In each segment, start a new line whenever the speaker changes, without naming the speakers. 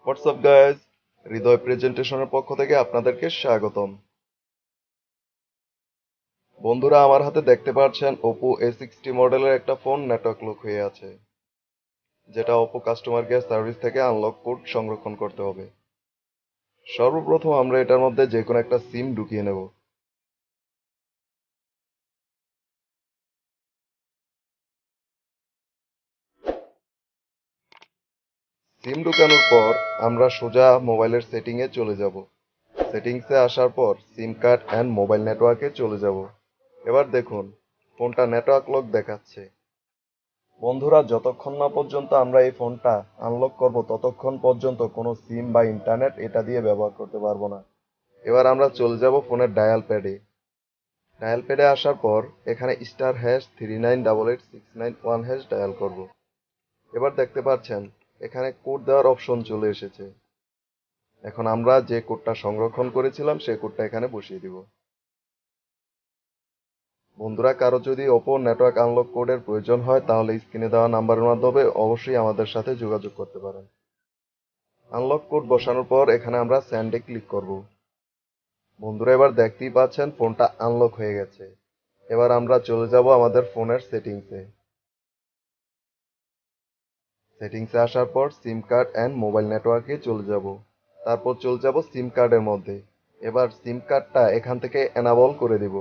WhatsApp guys, হৃদয় প্রেজেন্টেশনের পক্ষ থেকে আপনাদেরকে স্বাগতম। বন্ধুরা, আমার হাতে দেখতে পাচ্ছেন ওপো A60 মডেলের একটা ফোন নেটওয়ার্ক লক হয়ে আছে, যেটা ওপো কাস্টমার কেয়ার সার্ভিস থেকে আনলক কোড সংরক্ষণ করতে হবে। সর্বপ্রথম আমরা এটার মধ্যে যে কোনো একটা সিম ঢুকিয়ে নেব। সিম ঢুকানোর পর আমরা সোজা মোবাইলের সেটিংয়ে চলে যাব। সেটিংসে আসার পর সিম কার্ড অ্যান্ড মোবাইল নেটওয়ার্কে চলে যাব। এবার দেখুন, ফোনটা নেটওয়ার্ক লক দেখাচ্ছে। বন্ধুরা, যতক্ষণ না পর্যন্ত আমরা এই ফোনটা আনলক করব ততক্ষণ পর্যন্ত কোনো সিম বা ইন্টারনেট এটা দিয়ে ব্যবহার করতে পারবো না। এবার আমরা চলে যাব ফোনের ডায়াল প্যাডে। ডায়াল প্যাডে আসার পর এখানে *398869 ডায়াল করব। এবার দেখতে পাচ্ছেন এখানে কোড দেওয়ার অপশন চলে এসেছে। এখন আমরা যে কোডটা সংরক্ষণ করেছিলাম সেই কোডটা এখানে বসিয়ে দিব। বন্ধুরা, কারো যদি ওপো নেটওয়ার্ক আনলক কোডের প্রয়োজন হয় তাহলে স্ক্রিনে দেওয়া নাম্বারের মাধ্যমে অবশ্যই আমাদের সাথে যোগাযোগ করতে পারেন। আনলক কোড বসানোর পর এখানে আমরা সেন্ডে ক্লিক করব। বন্ধুরা, এবার দেখতেই পাচ্ছেন ফোনটা আনলক হয়ে গেছে। এবার আমরা চলে যাব আমাদের ফোনের সেটিংসে। সেটিংসে আসার পর সিম কার্ড অ্যান্ড মোবাইল নেটওয়ার্কে চলে যাব। তারপর চলে যাব সিম কার্ডের মধ্যে। এবার সিম কার্ডটা এখান থেকে এনাবল করে দিব।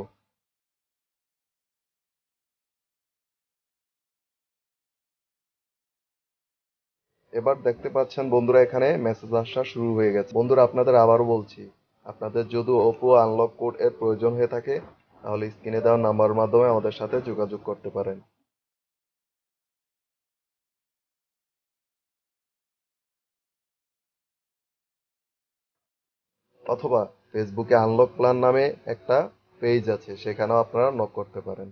এবার দেখতে পাচ্ছেন বন্ধুরা, এখানে মেসেজ আসা শুরু হয়ে গেছে। বন্ধুরা, আপনাদের আবারও বলছি, আপনাদের যদি ওপো আনলক কোড এর প্রয়োজন হয়ে থাকে তাহলে স্ক্রিনে দেওয়া নাম্বারের মাধ্যমে আমাদের সাথে যোগাযোগ করতে পারেন। অথবা ফেসবুকে আনলক প্ল্যান নামে একটা পেজ আছে, সেখানেও আপনারা নক করতে পারেন।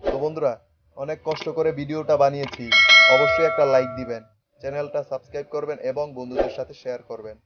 তো বন্ধুরা, অনেক কষ্ট করে ভিডিওটা বানিয়েছি, অবশ্যই একটা লাইক দিবেন, চ্যানেলটা সাবস্ক্রাইব করবেন এবং বন্ধুদের সাথে শেয়ার করবেন।